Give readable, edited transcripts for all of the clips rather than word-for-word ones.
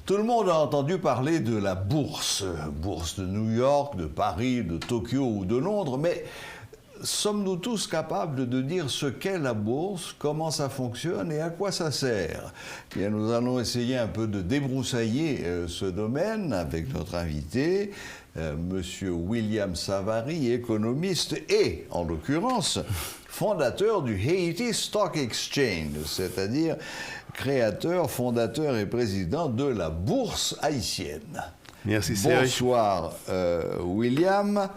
Tout le monde a entendu parler de la bourse, bourse de New York, de Paris, de Tokyo ou de Londres, mais sommes-nous tous capables de dire ce qu'est la bourse, comment ça fonctionne et à quoi ça sert? Bien, nous allons essayer un peu de débroussailler ce domaine avec notre invité, Monsieur William Savary, économiste et, en l'occurrence, fondateur du Haiti Stock Exchange, c'est-à-dire créateur, fondateur et président de la bourse haïtienne. Merci Serge. Bonsoir William.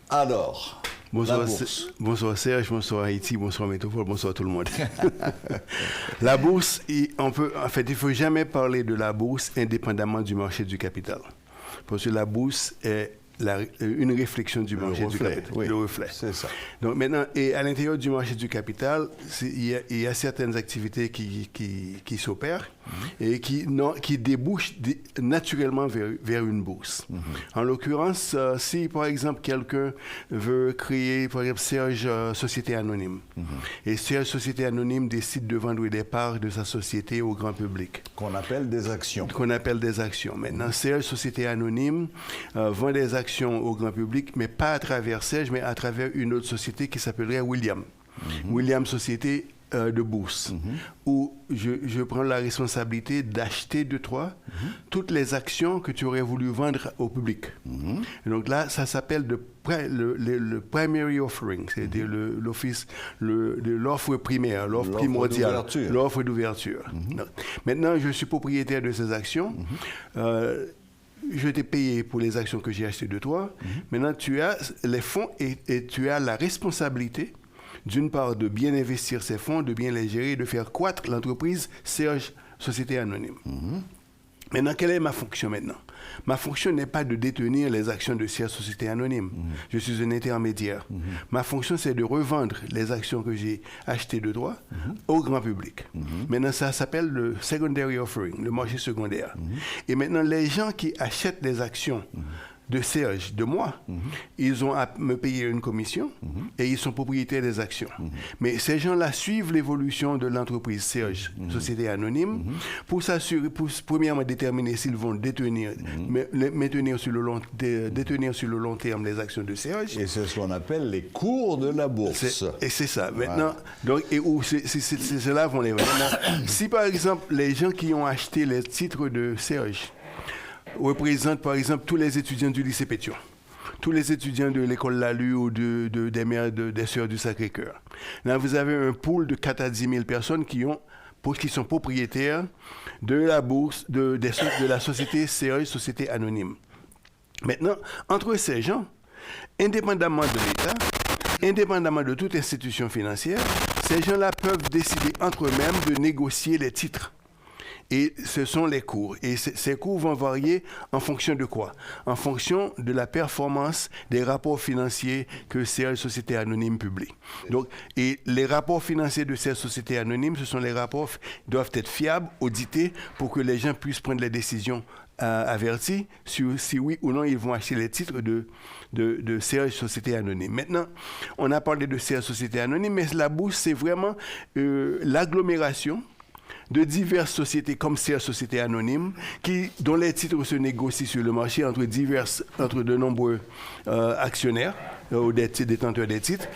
Alors, bonsoir Serge, bonsoir Haïti, bonsoir Métropole, bonsoir tout le monde. La bourse, il ne faut jamais parler de la bourse indépendamment du marché du capital. Parce que la bourse est une réflexion du marché du capital, oui, le reflet. C'est ça. Donc maintenant, et à l'intérieur du marché du capital, il y a certaines activités qui s'opèrent et qui débouchent naturellement vers une bourse. En l'occurrence, si par exemple quelqu'un veut créer, par exemple, Serge Société Anonyme, et Serge Société Anonyme décide de vendre des parts de sa société au grand public. Qu'on appelle des actions. Maintenant, Serge Société Anonyme vend des actions au grand public, mais pas à travers Serge, mais à travers une autre société qui s'appellerait William. William Société de bourse, où je prends la responsabilité d'acheter de toi toutes les actions que tu aurais voulu vendre au public. Donc là, ça s'appelle le primary offering, c'est-à-dire l'offre primaire, l'offre primordiale, l'offre d'ouverture. Maintenant, je suis propriétaire de ces actions. Je t'ai payé pour les actions que j'ai achetées de toi. Maintenant, tu as les fonds et tu as la responsabilité, d'une part, de bien investir ces fonds, de bien les gérer, de faire croître l'entreprise Serge Société Anonyme. Maintenant, quelle est ma fonction maintenant? Ma fonction n'est pas de détenir les actions de Serge Société Anonyme. Je suis un intermédiaire. Ma fonction, c'est de revendre les actions que j'ai achetées de toi au grand public. Maintenant, ça s'appelle le secondary offering, le marché secondaire. Et maintenant, les gens qui achètent des actions de Serge, de moi, ils ont à me payer une commission et ils sont propriétaires des actions. Mais ces gens-là suivent l'évolution de l'entreprise Serge, Société Anonyme, pour s'assurer, pour premièrement déterminer s'ils vont détenir sur le long terme les actions de Serge. Et c'est ce qu'on appelle les cours de la bourse. Et c'est ça. Maintenant, donc, et où ceux-là vont les vendre. Si par exemple, les gens qui ont acheté les titres de Serge représentent par exemple tous les étudiants du lycée Pétion, tous les étudiants de l'école Lalu ou des mères des sœurs du Sacré-Cœur. Là, vous avez un pool de 4 à 10 000 personnes qui sont propriétaires de la bourse, de la société Serge Société Anonyme. Maintenant, entre ces gens, indépendamment de l'État, indépendamment de toute institution financière, ces gens-là peuvent décider entre eux-mêmes de négocier les titres. Et ce sont les cours. Et ces cours vont varier en fonction de quoi? En fonction de la performance des rapports financiers que Serge Société Anonyme publie. Donc, et les rapports financiers de ces sociétés anonymes, ce sont les rapports qui doivent être fiables, audités, pour que les gens puissent prendre les décisions averties sur si oui ou non ils vont acheter les titres de Serge Société Anonyme. Maintenant, on a parlé de Serge Société Anonyme, mais la bourse, c'est vraiment l'agglomération de diverses sociétés comme Serge Société Anonyme, dont les titres se négocient sur le marché entre de nombreux actionnaires ou des détenteurs des titres,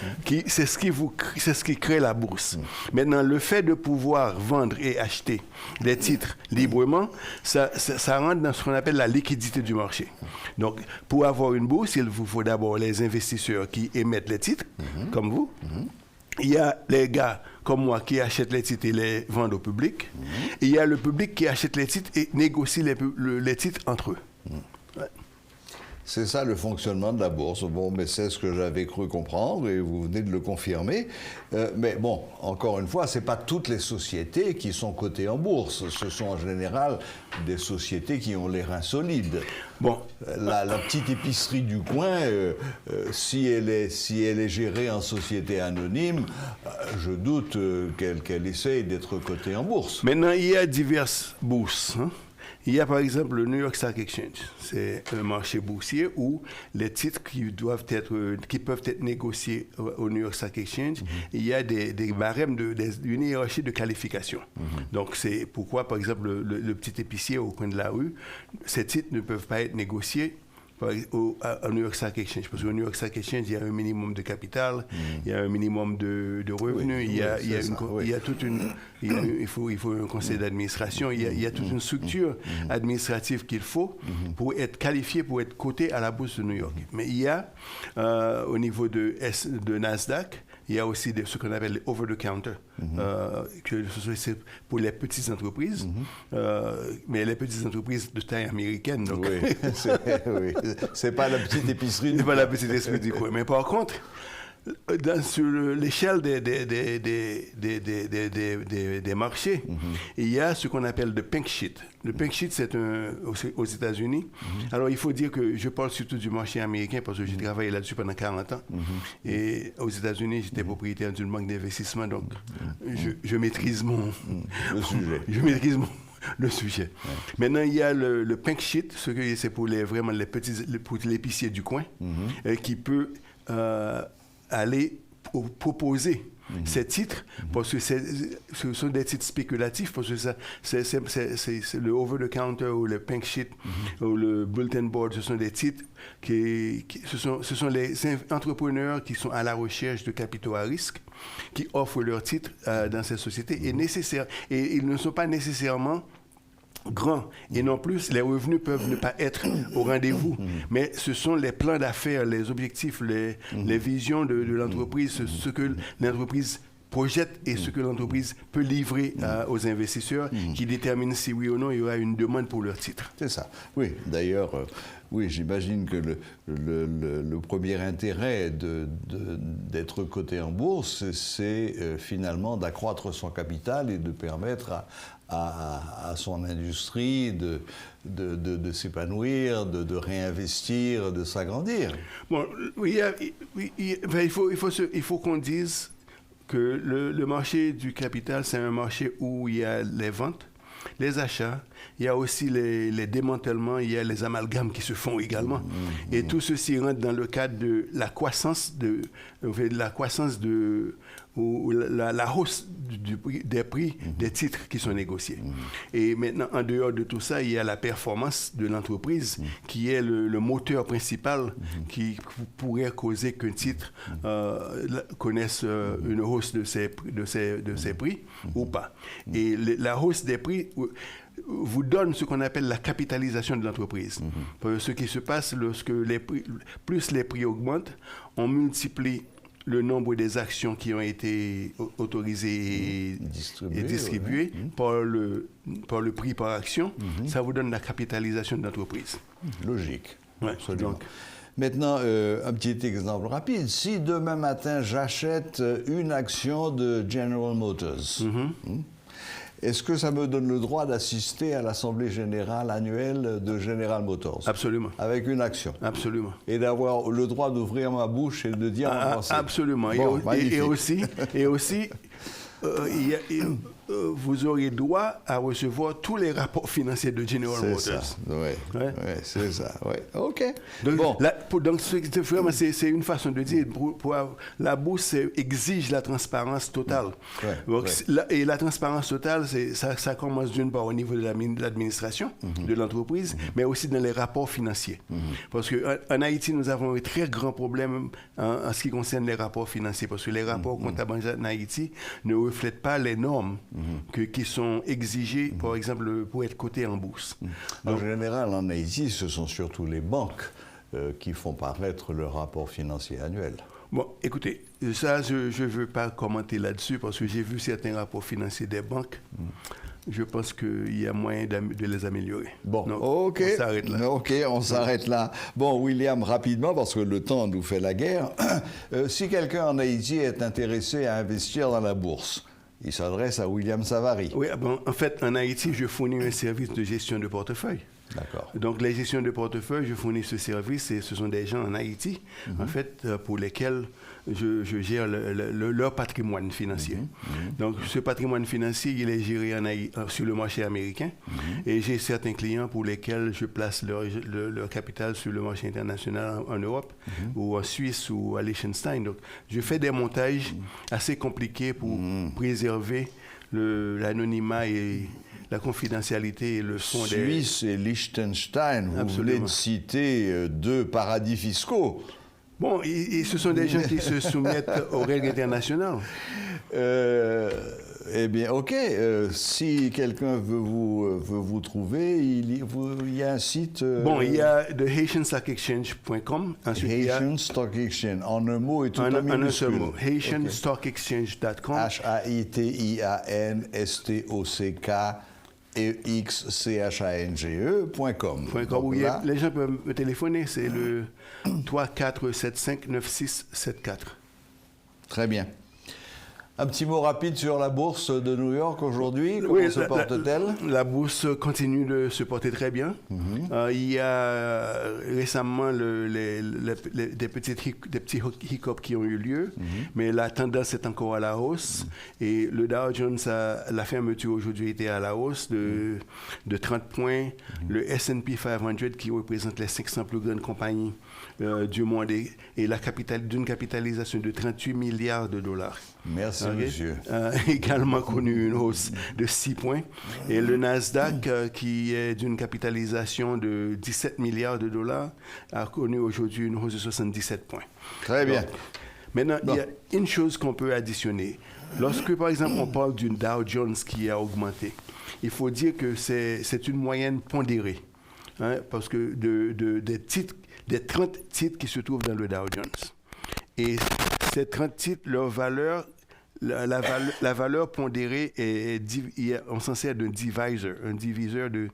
c'est ce qui crée la bourse. Maintenant, le fait de pouvoir vendre et acheter des titres librement, ça rentre dans ce qu'on appelle la liquidité du marché. Donc, pour avoir une bourse, il vous faut d'abord les investisseurs qui émettent les titres, comme vous. Il y a les gars comme moi qui achètent les titres et les vendent au public. Et il y a le public qui achète les titres et négocie les titres entre eux. Ouais. C'est ça le fonctionnement de la bourse. Bon, mais c'est ce que j'avais cru comprendre et vous venez de le confirmer. Mais bon, encore une fois, ce n'est pas toutes les sociétés qui sont cotées en bourse. Ce sont en général des sociétés qui ont les reins solides. Bon, la petite épicerie du coin, si elle est gérée en société anonyme, je doute qu'elle essaye d'être cotée en bourse. Maintenant, il y a diverses bourses. Il y a par exemple le New York Stock Exchange. C'est un marché boursier où les titres qui peuvent être négociés au New York Stock Exchange, il y a des barèmes, une hiérarchie de qualification. Donc c'est pourquoi, par exemple, le petit épicier au coin de la rue, ces titres ne peuvent pas être négociés au New York Stock Exchange, parce qu'au New York Stock Exchange, il y a un minimum de capital, il y a un minimum de revenus, il faut un conseil d'administration, il y a toute une structure administrative qu'il faut pour être qualifié, pour être coté à la bourse de New York. Mais il y a, au niveau de Nasdaq, il y a aussi ce qu'on appelle les over-the-counter, que c'est pour les petites entreprises, mais les petites entreprises de taille américaine. Donc oui, c'est pas la petite épicerie. C'est pas la petite épicerie du coin. Mais par contre, sur l'échelle des marchés, il y a ce qu'on appelle le pink sheet. Le pink sheet, c'est aux États-Unis. Alors, il faut dire que je parle surtout du marché américain parce que j'ai travaillé là-dessus pendant 40 ans. Et aux États-Unis, j'étais propriétaire d'une banque d'investissement, donc je maîtrise le sujet. Je maîtrise le sujet. Maintenant, il y a le pink sheet, c'est pour vraiment pour l'épicier du coin, qui peut aller proposer ces titres, parce que ce sont des titres spéculatifs, parce que c'est le over-the-counter ou le pink sheet ou le bulletin board, ce sont des titres ce sont les entrepreneurs qui sont à la recherche de capitaux à risque, qui offrent leurs titres dans ces sociétés, et ils ne sont pas nécessairement grands. Et non plus, les revenus peuvent ne pas être au rendez-vous. Mais ce sont les plans d'affaires, les objectifs, les visions de l'entreprise, ce que l'entreprise projette et ce que l'entreprise peut livrer aux investisseurs qui déterminent si oui ou non il y aura une demande pour leur titre. C'est ça. Oui, d'ailleurs, oui, j'imagine que le premier intérêt d'être coté en bourse, c'est finalement d'accroître son capital et de permettre à son industrie de s'épanouir, de réinvestir, de s'agrandir. Bon, oui, il faut qu'on dise que le marché du capital, c'est un marché où il y a les ventes, les achats, il y a aussi les démantèlements, il y a les amalgames qui se font également. Et tout ceci rentre dans le cadre de la croissance ou la hausse des prix des titres qui sont négociés. Et maintenant, en dehors de tout ça, il y a la performance de l'entreprise qui est le moteur principal qui pourrait causer qu'un titre connaisse une hausse de ses prix ou pas. Et la hausse des prix vous donne ce qu'on appelle la capitalisation de l'entreprise. Ce qui se passe lorsque plus les prix augmentent, on multiplie le nombre des actions qui ont été autorisées et distribuées par le prix par action. Ça vous donne la capitalisation de l'entreprise. Logique. Ouais, absolument. donc, maintenant, un petit exemple rapide. Si demain matin, j'achète une action de General Motors, est-ce que ça me donne le droit d'assister à l'Assemblée générale annuelle de General Motors? Absolument. Avec une action? Absolument. Et d'avoir le droit d'ouvrir ma bouche et de dire en français? Absolument. Bon, et aussi vous aurez droit à recevoir tous les rapports financiers de General Motors. C'est ça, oui. C'est ça, oui. OK. Donc, bon. Vraiment, c'est une façon de dire, la bourse exige la transparence totale. Et la transparence totale, ça commence d'une part au niveau de l'administration, de l'entreprise, mais aussi dans les rapports financiers. Parce qu'en Haïti, nous avons un très grand problème en ce qui concerne les rapports financiers, parce que les rapports comptables en Haïti ne reflètent pas les normes qui sont exigées, par exemple, pour être cotés en bourse. En général, en Haïti, ce sont surtout les banques qui font paraître le rapport financier annuel. Bon, écoutez, ça, je ne veux pas commenter là-dessus parce que j'ai vu certains rapports financiers des banques. Je pense qu'il y a moyen de les améliorer. Bon, donc, OK. On s'arrête là. OK, on s'arrête là. Bon, William, rapidement, parce que le temps nous fait la guerre. Si quelqu'un en Haïti est intéressé à investir dans la bourse, il s'adresse à William Savary. Oui, bon, en fait, en Haïti, je fournis un service de gestion de portefeuille. D'accord. Donc, les gestions de portefeuille, je fournis ce service et ce sont des gens en Haïti, en fait, pour lesquels je gère leur patrimoine financier. Donc, ce patrimoine financier, il est géré sur le marché américain et j'ai certains clients pour lesquels je place leur capital sur le marché international en Europe ou en Suisse ou à Liechtenstein. Donc, je fais des montages assez compliqués pour préserver l'anonymat et la confidentialité et le fond des... Suisse et Liechtenstein, vous venez de citer deux paradis fiscaux. Bon, et ce sont des gens qui se soumettent aux règles internationales. Eh bien, OK. Si quelqu'un veut vous trouver, il y a un site... Bon, il y a TheHaitianStockExchange.com. Haitian Stock Exchange, en un mot et tout en minuscule. En un seul mot. HaitianStockExchange.com. HAITIANSTOCKEXCHANGE.com. Les gens peuvent me téléphoner, c'est le 34759674. Très bien. Un petit mot rapide sur la bourse de New York aujourd'hui. Comment se porte-t-elle? La bourse continue de se porter très bien. Il y a récemment des petits hiccups qui ont eu lieu, mais la tendance est encore à la hausse. Et le Dow Jones, la fermeture aujourd'hui était à la hausse de 30 points. Le S&P 500, qui représente les 500 plus grandes compagnies du monde, et d'une capitalisation de 38 milliards de dollars. Merci, monsieur. Également connu une hausse de 6 points. Et le Nasdaq, qui est d'une capitalisation de 17 milliards de dollars, a connu aujourd'hui une hausse de 77 points. Très bien. Donc, maintenant, il y a une chose qu'on peut additionner. Lorsque, par exemple, on parle d'une Dow Jones qui a augmenté, il faut dire que c'est une moyenne pondérée. Parce que des 30 titres qui se trouvent dans le Dow Jones. Et ces 30 titres, leur valeur, la valeur pondérée, on s'en sert d'un diviseur de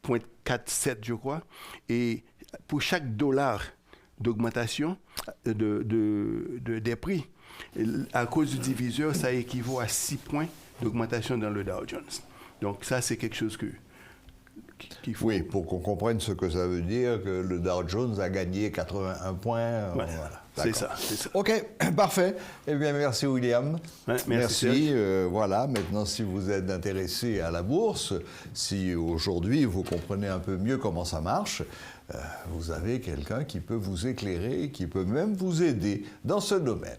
0.47, je crois. Et pour chaque dollar d'augmentation des prix, à cause du diviseur, ça équivaut à 6 points d'augmentation dans le Dow Jones. Donc ça, c'est quelque chose qu'il faut... Oui, pour qu'on comprenne ce que ça veut dire, que le Dow Jones a gagné 81 points. Ouais, voilà. c'est ça. OK, parfait. Eh bien, merci William. Ouais, merci. Voilà, maintenant, si vous êtes intéressé à la bourse, si aujourd'hui vous comprenez un peu mieux comment ça marche, vous avez quelqu'un qui peut vous éclairer, qui peut même vous aider dans ce domaine.